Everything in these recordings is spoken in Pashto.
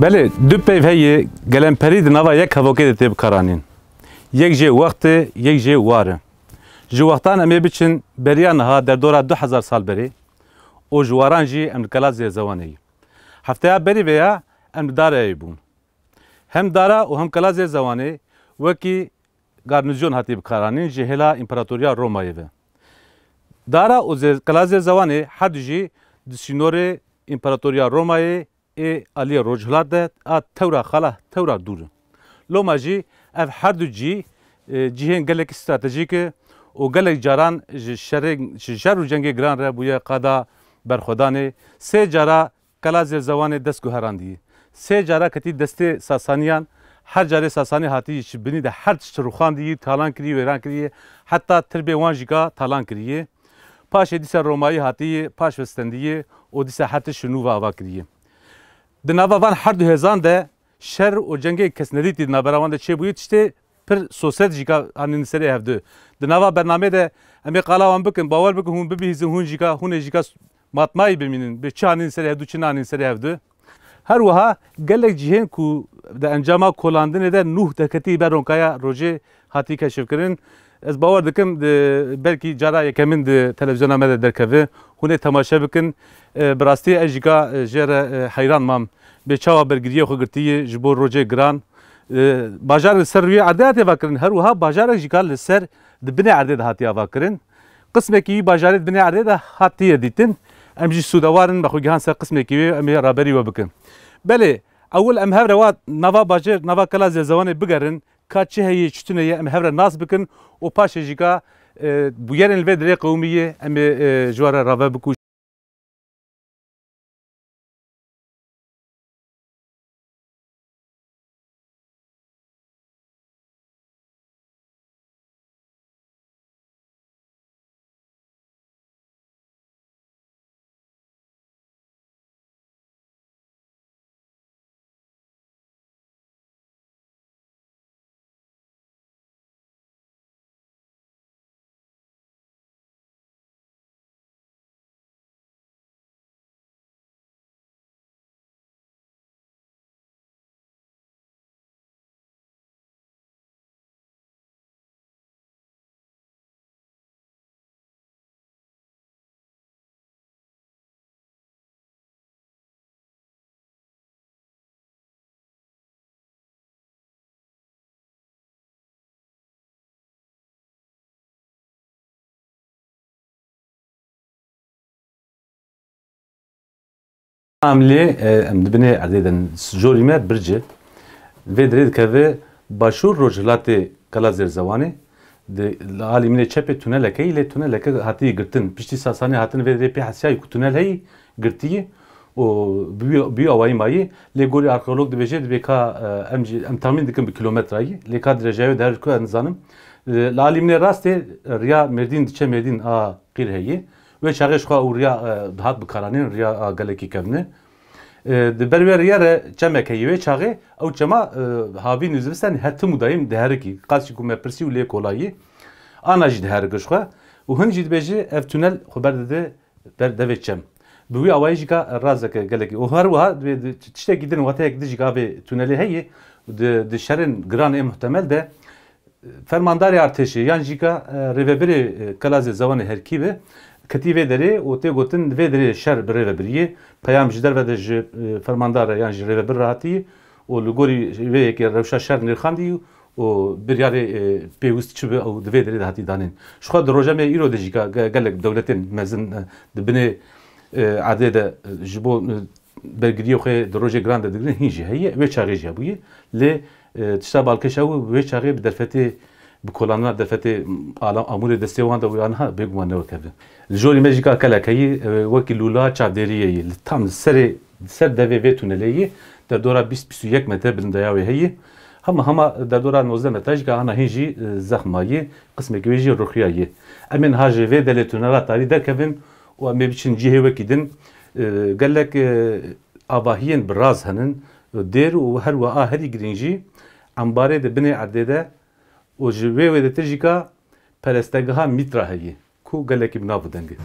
بله دو پیو هی گلم پرید نوا یک هواکه تیب کارانین. یک جه وقت یک جه واره. جو وقتان امی بچن بریان ها در دوره 2000 سال بری. او جواران جی ام کلاس زوانی. هفته بری ویا ام داره ایبون. هم داره و هم کلاس زوانی وکی گارنیزیون هاتی بکارانین جهلا امپراتوریا رومایی و. داره و کلاس زوانی حد جی دسینوره امپراتوریا رومایی علی روجهلات ده تورا خلا تورا دور لو ماجی اف هر دو جیهن گلک استراتژیک و گلک جاران شر و جنگ گران را بویا قادا برخودانه سه جارا کلاز زوان دست گهراندی سه جارا کتی دسته ساسانیان هر جاره ساسانی هاتی بنی ده هر چروخان دی تالان کری ویران کری حتی تربیه وانجیکا تالان کریه پاش دیسه رومایی هاتی پاش وستندیه و دیسه حتی شنو و آوا کریه دناوان هر دو هزان ده شر و جنگ کسندیتی دنابراوان ده چه بوید چته پر سوسیت جیکا آنین سری هفته دناوا برنامه ده امی قلاوان بکن باور بکن هون ببیزن هون جیکا ماتمایی بمینن به چه آنین سری هفته چه آنین سری هفته هر وها گلک جهن کو ده انجام کولاندن ده نوح دکتی برونکایا روزه هاتی کشف کردن از باور دکم بلکی جارا یکمن ده تلویزیون آمده درکوه هونه تماشا بکن براستی اجیکا جر حیران مام به چاوا برگریه خو گرتی جبور روزه گران باجار سروی عادت واکرن هر وها باجار اجیکا لسر دبنه عادت هاتی واکرن قسم کی باجار دبنه عادت هاتی دیتن امجی سودوارن بخو جهان سر قسم کی امی رابری و بکن بله اول ام هفر وات نوا باجر نوا کلاز زوان بگرن کاتچه هی چتونه ام هفر ناس بکن و پاش اجیکا بویرن الودری قومیه ام جوار رابه بکو عملی دبنه عددن جوریمه برجه ودرید که باشور روجلات کلاز زوانه د عالمین چپ تونل که ایله تونل که هاتی گرتن پشتی ساسانی هاتن ودرید پی حسیای کو تونل هی گرتیه و بی آوایی مایی لگوری آرکولوگ دبیجه دبیکا ام تامین دکم به کیلومترایی لکا درجه در کو انزانم عالمین راست ریا مردین دچه مردین آ قیر هیه و شغش خوا اوریا دهات بکارانین ریا گلکی کبنه برای یاره چمه که یه چاقه او چما هاوی نزبستن هرت مدایم دهرکی قاسی کومه پرسی ولی کولایی آناج دهرگش خوا و هنجید بیچه اف تونل خبر داده بر دوچم بوی آوایجی که رازک گلکی و هر وها تشته گیدن وقتی یک دیجی که تونلی هیه د شرن گران محتمل ده فرمانداری ارتشی یعنی جیکا ریوبری کلاز زمان هرکیبه کتیبه داره و تی گفتن ودری شر بره بریه پیام جدر و دج فرماندار یعنی جره بر راحتی و لگوری وی که روشا شر نرخاندی و بریاره پیوست چوب او ودری دهاتی دانین شخص دروجه می ایرو دجی که گلک دولتین مزن دبنه عدد جبو برگریه خو دروجه گراند دگرین هیچی هیه و چاقی جابویه ل تشتا بالکشاو و چاقی بدرفته بکلانات دفته آمور دستیوان دو آنها بگوانه وکبه. جوری مجیکا کلا کی وکی لولا چادریه تام سر دوی ویتونلیه در دورا 20-21 متر بلندیاوی هیه هم در دورا 19 متر که آنها هیچی زخمایی قسم کیجی روخیایه. امین هاجی و دلیتونالات تاری درکبن و میبچین جیه وکی دن قالك آواهین براز هنن دیر و هر و آهری گرینجی انباره دبنه عدده و جوه و دترجیکا پرستگاه میترا هیه کو قالك بنابو دنگه.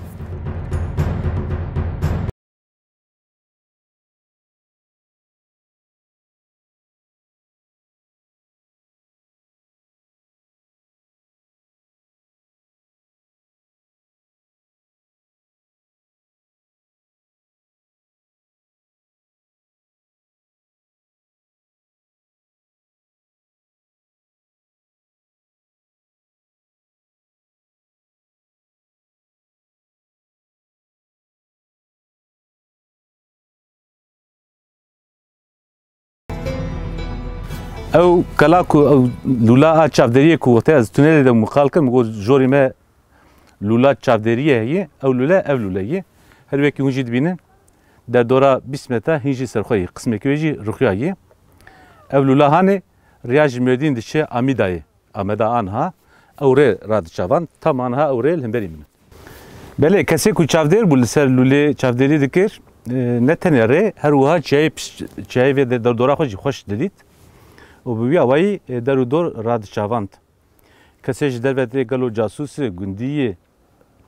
او کلا کو او لولا چافدریه کو وقتی از تونل ده مقال کم گو جوری ما لولا چافدریه هی او لولا او لولایه هر وکی هنجی دبینه در دورا 20 متر هنجی سرخوی قسمه که ویجی رخیایه او لولا هانه ریاج مردین دشه آمیدایه آمدا آنها اوره راد چوان tam آنها اوره الهمبری من بله کسی کو چافدر بول سر لوله چافدری دکر نه تنره هر وها چای و در دورا خوش دید و بوی اوایی در دور راد چواند کسیش در وقتی گلو جاسوس گندی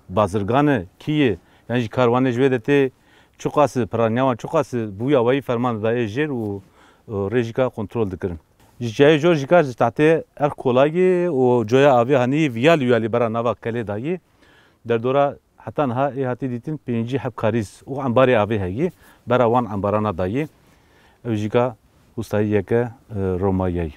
بازرگان کیه یعنی کاروانش ویدته چوکاس پرانیاوان چوکاس بوی اوایی فرمان دای جر و رژیکا کنترل دکرن جای جور جیکار تحته ار کلاگی و جویا آوی هنی ویالی برا نوا کلی دایی در دورا حتی نه هاتی دیتین پنجی حب کاریز و انباری آوی هایی برا وان انبارانا دایی اوجیکا ustayı که رومایی.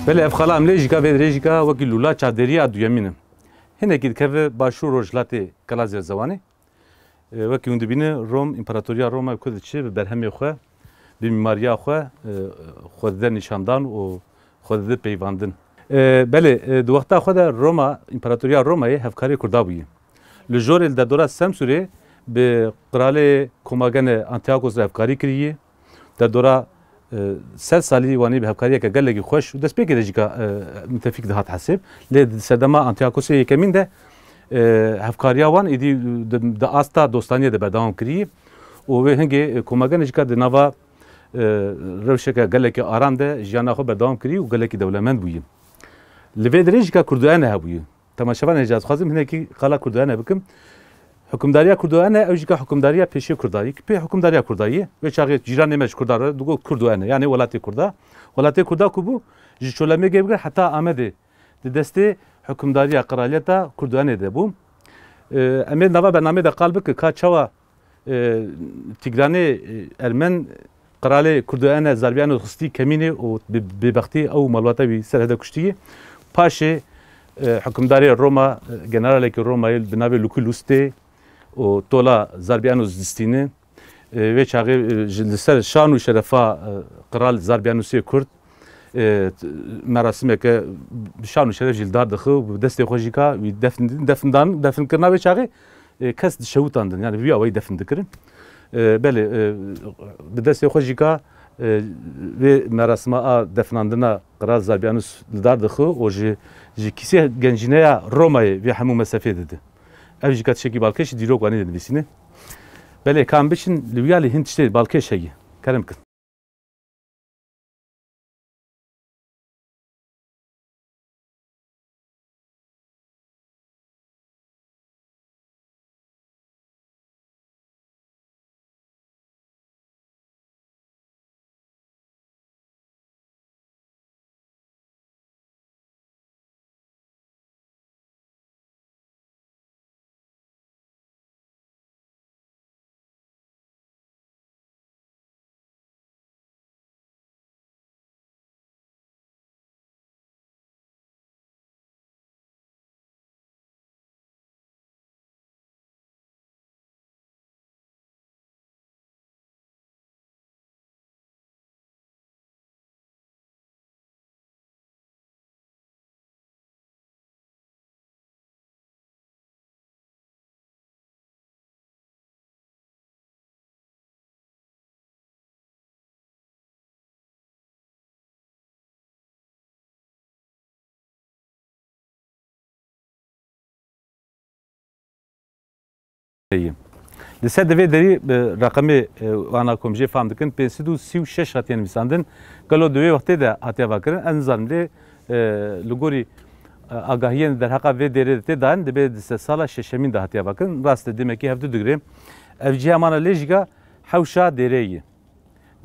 بله افخالا عمله جیکا و درجیکا وکی لولا چادری ادویمینه هنه کید که باشور روجلاتی کلازر زوانی وکی اون دبینه روم امپراتوریا روما کد چه به برهمی خو به میماریا خود در نشاندن و خود در پیوندن بله دو وقتا خود روما امپراتوریا رومای هفکاری کرده بودی لجور در دوره سمسوره به قرال کماگن انتیاکوس هفکاری کریه در دوره سال سالی وانی به هفکاری که گلگی خوش دست پیک درجیکا متفق ده هات حسب لید سردما انتیاکوس یکمین ده هفکاری وان ایدی د آستا دوستانی ده بدام کری و به هنگی کماگن جیکا د نوا روشه که گلگی آرام ده جانا خو بدام کری و گلگی دولمند بویم لید درجیکا کردوانه هبویم تماشاوان اجازه خواستم هنگی کی خلا کردوانه بکم حکومداری کردوانه اوجیکا حکومداری پیشی کردایی که حکومداری کردایی و چاقی جیران نمیش کرداره دوگو کردوانه یعنی ولایت کردا کوبو جشولمه گیبگر حتی آمده دسته حکومداری قرالیتا کردوانه ده بوم امید نوا برنامه ده قلب که کاچوا تیگرانی ارمن قرالی کردوانه زربیان و خستی کمینه و ببختی او مالواتا بی سرهده کشتیه پاشه حکومداری روما جنرالی که رومایل بنابه لوکولوسته و تولا زربیانوس دستینه و چاقی لسر شان و شرفا قرال زربیانوسی کرد مراسمه که شان و شرف جلدار دخو و دست خوشی که دفن کرنا و چاقی کس شوتاندن یعنی بیا وی دفن دکرن بله به دست خوشی که و مراسمه دفناندنا قرال زربیانوس جلدار دخو و جی کسی گنجینه رومای و همون مسافه داده اوجی کات شکی بالکش دیروگ وانی دنبیسینه بله کام بشین لویالی هند شته بالکش هایی کرم کن İyi. Lise devê derî rakamê wana komjê fam dikin 536 hatiye nivîsandin. Gelo divê wextê de hatiye vekirin. Ez nizanim lê li gorî agahiyên derheqa vê derê de tê dayin dibe di sala şeşemîn de hatiye vekirin. Rast e demekî hevdû digire. Ev cihemana lê jîga hewşa derê ye.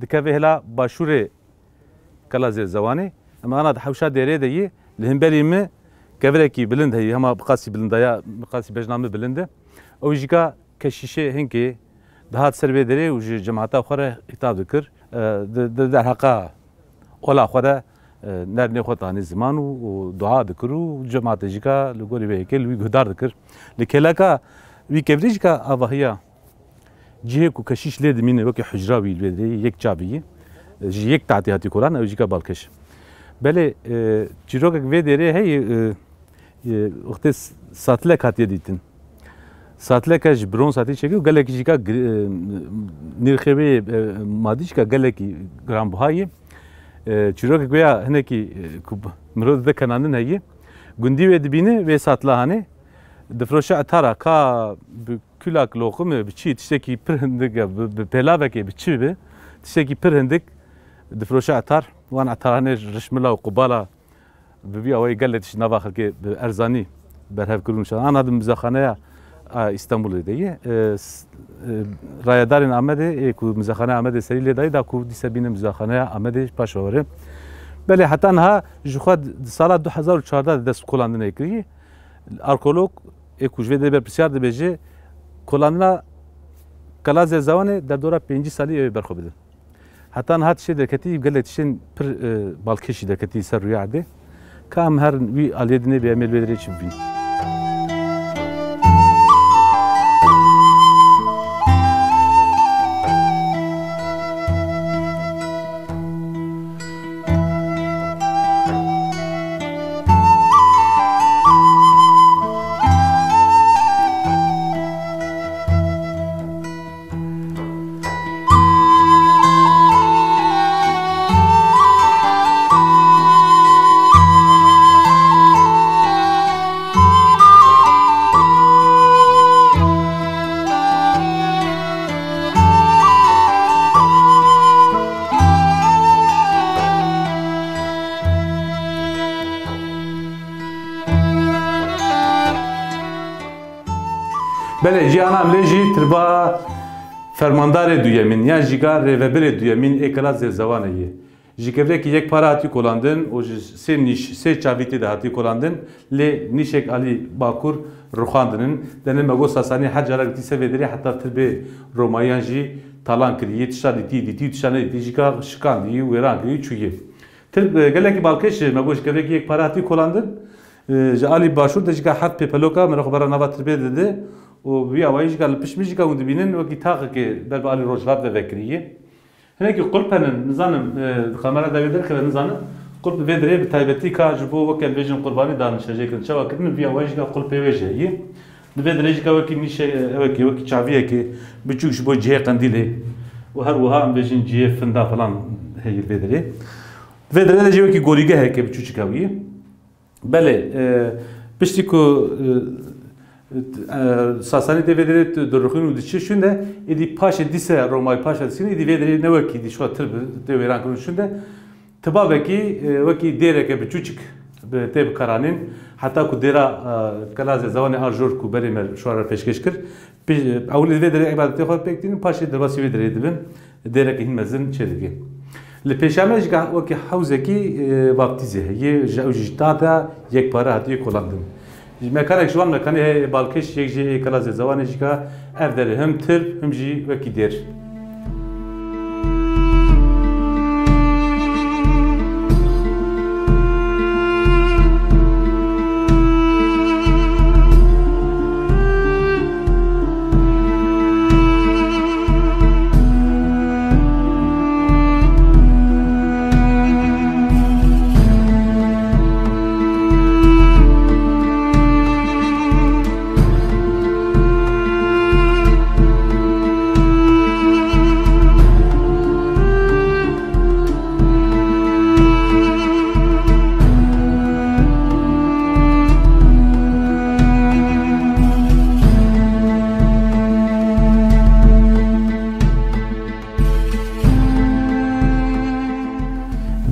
Dikeve hela başûrê Kala Zêrzewanê. Em ana di hewşa derê de yê li hemberî me kevirekî bilind heye hema biqasî bilindaya biqasî bejnamê bilind e. Ew jîga keşişê hinkê dihat ser vê derê û ji cemaata xwe re hitap dikir. Di derheqa ola xwe de nernê xwe danî ziman û dua dikir û cemaatê jîka li gorî vê hêkel wî guhdar dikir. Li kêleka wî kevirî jîka avahiya cihê ku keşîş lê dimîne wekî hicra wî vê derê yek çavî ye. Ji yek tahtî hatî kuran ew jîka balkeş. Belê çîrokek vê derê heye wextê satilek hatiye dîtin. Satilek ji biron satî çekî û gelekî jîka nîrxê madî jîka gelekî giranbiha ye. Çîrokek wê ya hinekî ku mirov dide kenandin heye. Gundî wê dibîne wê satilahanê difroşe etara ka bi külak loqimê bi çî tiştekî pir hindik bi pêlavekê bi çî be tiştekî pir hindik difroşe etar wan etaranê rişmila û qubala bi vî awayî gelê tişt nava xelkê bi erzanî berhevkirin û ana di mizexaneya İstanbul'da ye. Rayadarên Amedê ku mizexaneya Amedê serî lê dayî da ku dîse bîne mizexaneya Amedê paşawere. Belê heta niha ji xwe di sala 2014 de dest kolandinê kiriye. Arkeolog ku ji vê derê berpirsiyar dibêje kolandina Kala Zêrzewanê derdora 5 salî ew ê berxwe bidin. Heta niha tişê derketî gelek tişên pir balkêşî derketî ser rûya erdê. Ka em her wî aliyê dinê bê em ê li vê derê çi bibînin. Belê ciyana em lê jî tirba fermandarê duyemîn yan jîga rêveberê duyemîn ê Kala Zêrzewanê ye. Ji kevirekî yek para hatî kolandin û ji sê çavîtê de hatî kolandin lê nîşek alî bakur rixwandinin denê me got Sasanî her carekî dîse vê derê heta tirbê Romayiyan jî talan kiriye tişta dîtî tişta nedîtî jîka şikandî wêran kirî çûye. Gelekî balkêş me got ji kevirekî yek para hatî kolandin ji alî başûr de jîka hert pêpeloka min re xwe bera nava tirbê dide û vî awayî jîka li piştî jîka hûn dibînin wekî taxekê ber bi alî rojhilat ve vekiriye. Hinekî qulp henin nizanim kamera devê derkeve nizanim qulp vê derê bi taybetî ka ji bo weke bêjin qurbanî danişejê kirin çawa kirin vî awayî jîka qulpê wê jî heye. Li vê derê jîka wekî nîşe wekî çaviyekê biçûk ji bo cihê qendîlê û her wiha em bêjin cihê finda falan heye vê derê. Vê derê de jî wekî gorîgeheke biçûçik ew ye. Belê piştî ku Sasanî tê vê derê dirixîn û diçî şûn de êdî paşê dîse Romayî paşa dîsîn êdî vê derê ne wekî dî şo tir bi tê wêran kirin şûn de tibavekî wekî dêreke biçûçik tê bikaranîn heta ku dêra Kala Zêrzewanê a jor ku berê me şo re pêşkêş kir ewlê vê derê ibadetê xwe pêk dînin paşê derbasî vê derê dibin dêrekî hîn mezin çê dike. Li pêşame jîka wekî hewzekî baptîzê heye ji ew jî ta de yekpare hatiye kolandin. Mekanek ji wan mekanê balkêş yek jî Kala Zêrzewanê jîka ev derê him tir him jî wekî dêr.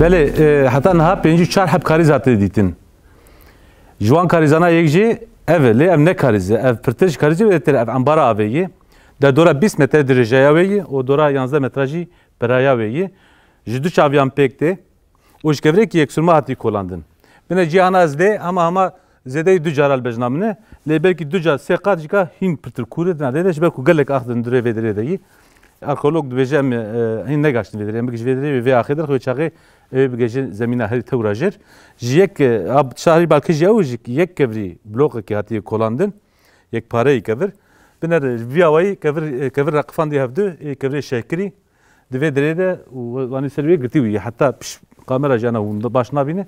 بله حتی نه پنجی چهار حب کاری زاده دیدن جوان کاریزانا یکجی evli ev ne karize ev pırtış karize ve ev ambara aveyi da dora 20 metre derece aveyi o dora 11 metrajı peraya aveyi jdu çaviyan pekte o şkevre ki eksurma hati kolandın bine cihana azde ama zede ducaral bejnamne le belki duca sekat jika hin pırtır kuret na dede belki galek ahdın dure vedere deyi arkeolog dvejem hin ne gaştın vedere belki vedere ve ahidir xo çağı بگه زمینه هری توراجر یک آب شهری balkı جاوج یک کبری بلوک که هاتی کلاندن یک پاره کبر بنر ویاوی کبر رقفان دی هفته کبر شکری دوی درده و آنی سروی گرتیوی حتی کامرا جانا اون باش نبینه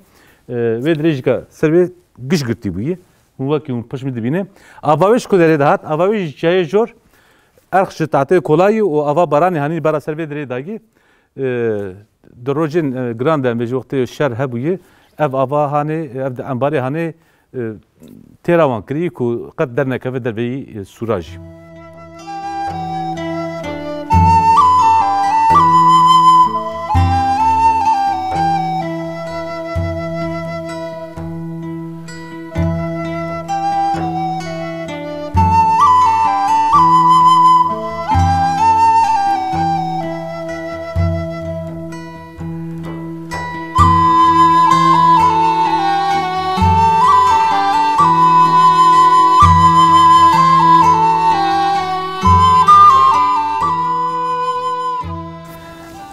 و درجه که سروی گش گرتیوی اون وقتی اون پشم دبینه آواویش کدره دهات آواویش جای جور ارخش تعطیل کلایی و آوا برانی هنی برا سروی درده داگی دروجين جراندن بجوقت الشر هبويه اف افا هاني اف انباري هاني تيراوان كريكو قدرنا كيف دربي سوراج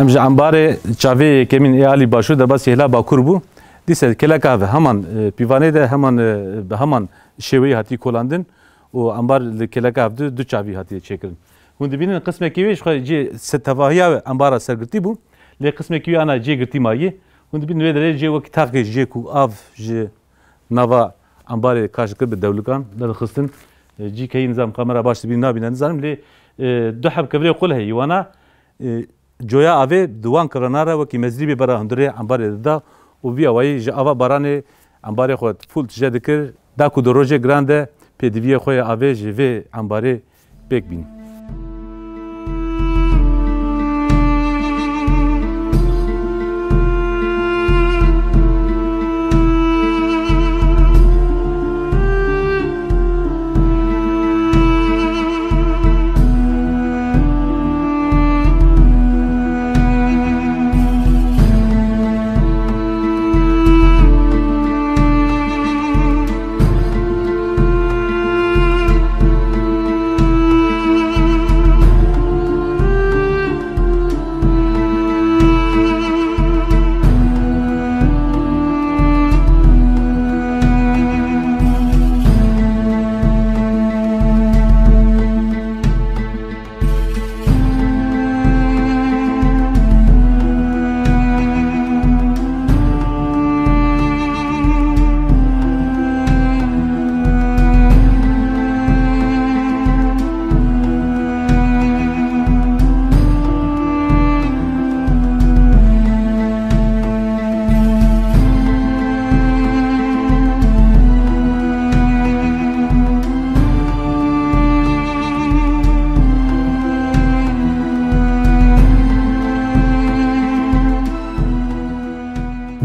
امج انباره چاوی کمین ایالی باشو در بس هلا باکور بو دیسه کلا کاوه همان پیوانه ده همان شوی هاتی کولاندن و انبار کلا کاوه دو چاوی هاتی چکرن هوند بینن قسم کیویش خو جی ستواهیا انباره سرگرتی بو لی قسم کیو انا جی گرتی مایی هوند بین و درجه وقت تاق جی کو اف جی نوا انباره کاشکر به دولکان در خستن جی کی نظام کامera باش بین نابینن زارم لی دو حب کبری قول هی وانا جویا اوه دوان کرناره و کی مزریبی برا هندره انباره دا و بیا وای جاوا برانه انباره خود فول تجد کر دا کو دروجه گرانده پدوی خو اوه جوی انباره بک بین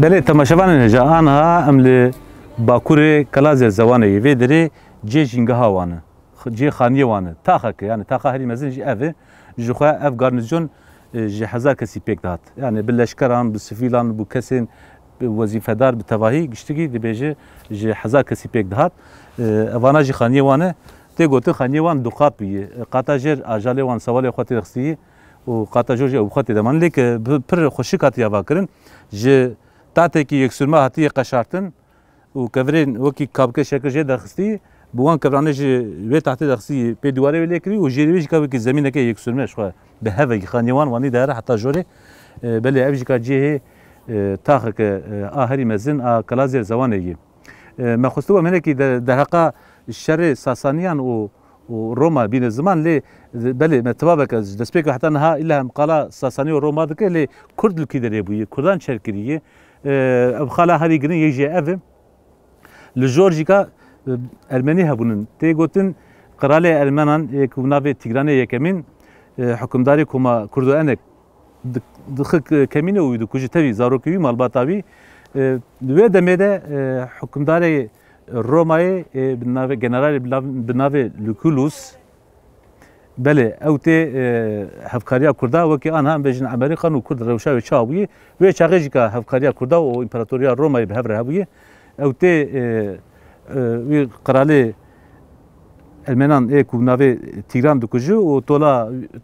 بله تماشاوان نجا آنها امل باکور کلاز زوانه و دری جی جنگه وانه جی خانیه وانه تاخه که یعنی تاخه هری مزن جی اوه جوخه اف گارنیزون جی هزار کسی پیک داد یعنی باللشکران بالسفیلان بو کسین وظیفه دار بتواهی گشتگی دی بیجه جی هزار کسی پیک داد اوانا جی خانیه وانه تی گوته خانیه وان دو قات بیه قاتاجر آجاله وان سوالی خواتی رخصیه و قاتاجر جی او خواتی دمان لیک پر خوشی کاتی یاوا کرن جی تاته کی یکسرما هاتی قشارتن و کورین وکی کابکه شکر جه درخستی بوان کورانش و تحت درخستی به دواره ولی کری و جریویش که کی زمینه که یکسرمش خو به هوی خانیوان وانی داره حتی جوره بله اوج که جه تاخ که آخری مزن کلازر زوانه ما خستو منه کی در حقا شر ساسانیان و روما بين الزمان لي بلي متبابك دسبيك حتى انها الا مقاله ساساني وروما دك لي كرد الكيدر يبوي كردان شركريه بخاله هذه جرين يجي افم لجورجيكا الماني هبونن تي قوتن قرالي المانان يكونافي تيغراني يكمين حكمداري كوما كردو انك دخک کمینه ویدو کجی تاوی زاروکیوی مالباتاوی دوی دمده حکمداری رومای بناو جنرال بناو لوکولوس بله اوت هفکاریا کرده و که آنها هم بجن عمری خانو کرد روشای چاویه و چاقیجی که هفکاریا کرده و امپراتوریا رومای به هفره هویه اوت وی قراله المنان اکو ناوی تیران دکوجو و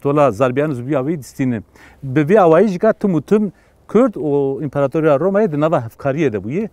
تولا زربیان زبیاوی دستینه به وی اوایجی که تم کرد و امپراتوریا رومای دناو هفکاریه ده بویه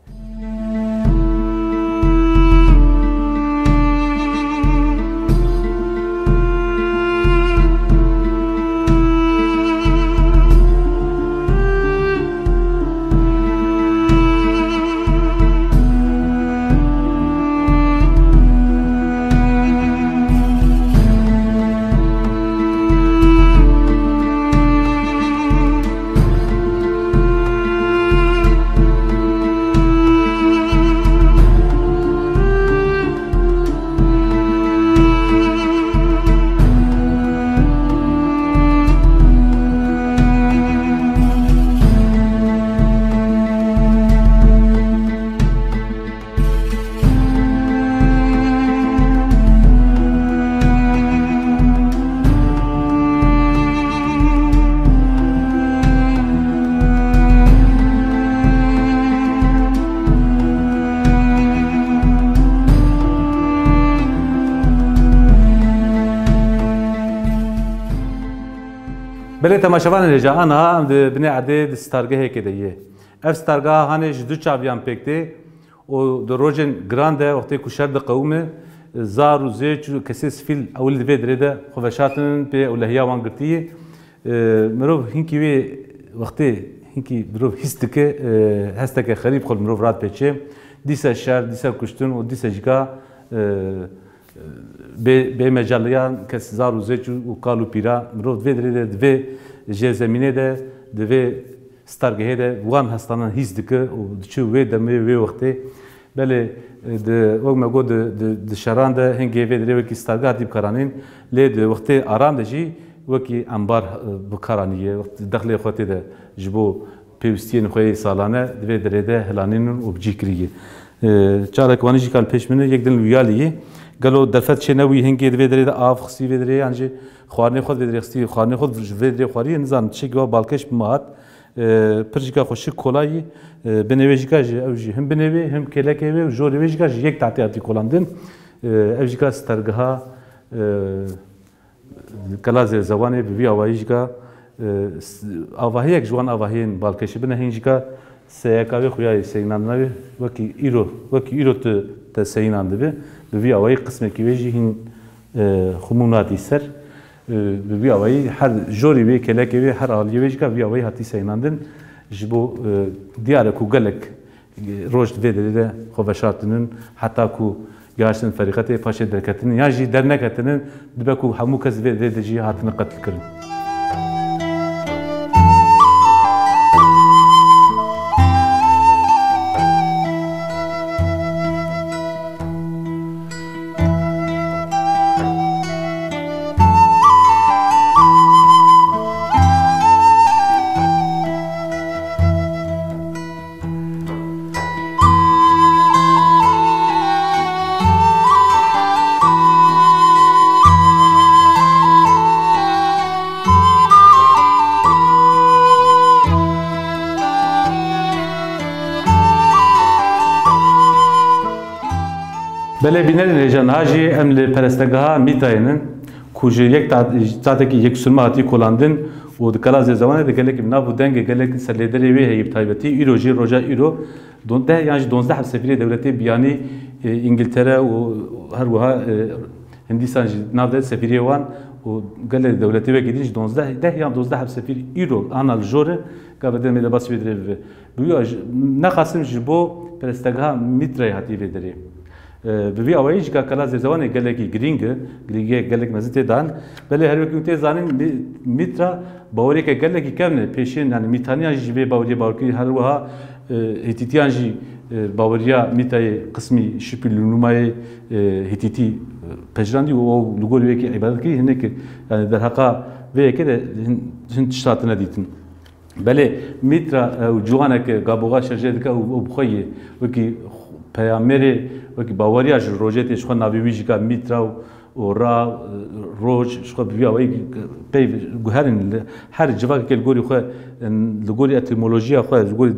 بله تماشاوان رجا آنها هم بنی عدد ستارگاه کدیه. اف ستارگاه هنیش دو چابیان پکته و در روزن گرانده وقتی کشرد قومه زار و زیچ و کسی سفیل اول دوید رده خوشاتن به اولهیا وانگرتیه مروف هنگی وقتی هنگی مروف هسته خریب خود مروف راد پیچه دیسه شهر دیسه کشتن و دیسه جگا به مجالیان کس زار و زیچ و کالو پیرا مروف دوید رده دوی جه زمینه ده دوی ستارگه ده وان هستانان هیچ دکه و چه وی دمی وی وقتی بله ده وقت مگو ده شران ده هنگی وی داره وکی ستارگاه دیب کرانین لی ده وقتی آرام ده جی وکی انبار بکارانیه وقت دخل خواهی ده جبو پیوستین خوی سالانه دوی داره ده هلانین و بجی کریه چاره کوانی جی کال پیش منه یک دن ویالیه قالوا دفت شنوي هنگي دوی ده آف خسی وی داره انجی خوارنی خود وی خسی خوارنی خود وی داره خواری نظام چه گوا بالکش بمات پرچیکا خوشی کلایی بنویجیکا اوجی هم بنوی هم کلکه و جوری ویجیکا یک تعطیاتی کلاندن اوجیکا سترگها کلاز زبانه بی آوایجیکا آواهی یک جوان آواهین بالکشی بنه هنجیکا سیاکاوی خویای سیناندناوی وکی ایرو تا سینانده بی آوایی قسم کی ویجی هن خموناتی سر بی آوایی هر جوری بی کلکه بی هر حالی ویجیکا بی آوایی هاتی سیناندن جبو دیاره کو گلک روش دویده خوشاتنن حتی کو گاشتن فریقته پاشه درکتن یا جی در نکتنن دبکو همو کس دویده جی هاتن قتل کردن بله بینر رجان هاجی امل پرستگاه میتاینن کوچه یک تاتی یک سلماتی کلاندن و دکلاز زمانه دکلی که نبود دنگ گلی که سلیدری وی هیب تایبتی ایرو جی روجا ایرو دونده یعنی 12 سفیر دولتی بیانی انگلترا و هر وها هندستان نبود سفیری وان و گلی دولتی وی کدیش 12 یعنی 12 سفیر ایرو آنال جوره که بدن میل باس ویدری بیاج نخواستم جبو پرستگاه میترای هاتی ویدری ببی آوایش که کلاس زبان گلگی گرینگه گلگ مزیت دان ولی هر وقت می‌ته زانیم میترا باوری که گلگی کمنه پیشین یعنی میتانیا جیبه باوری باوری هر وها هیتیتیان جی باوریا میتای قسمی شپیل نمای هیتیتی پجراندی و لگوری که عبادت کی هنگ یعنی در حقا و که هند شرط ندیدن بله میترا و جوانه که گابوغا شرجه دکه و بخویه وکی پیامبری وکی باوریا ج روجتش خو نبیویج که میترا و را روج شخو بیا وی پی گوهرن هر جواب که الگوری خو الگوری اتیمولوژیا خو الگوری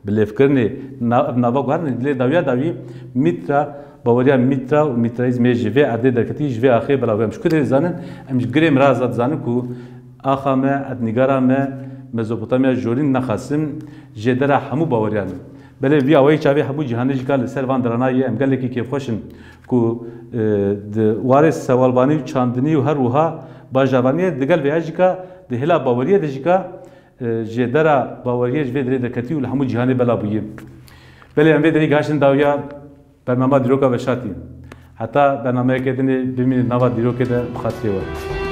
بلفکرنی نوا گوهرن لی داوی میترا باوریا میترا و میترایزم جوی عرضه درکتی جوی آخر بلاویم شکر زنن امش گریم رازات زنن کو آخامه ادنگارامه مزوپوتامیا جورین نخاسم جدرا همو باوریان بله وی اوی چاوی همو جهانی جکال سروان درنایی ام گله کی کیف خوشن کو د وارث سوالبانی چاندنی و هر وها باجوانی دگل ویاجکا د هلا باوریه دجکا جدرا باوریه جوی در دکتی و همو جهانی بلا بویه بله ام بدری گاشن داویا برنامه دروکا وشاتی حتی برنامه کدنی ببینید نوا دروکه ده خاطری و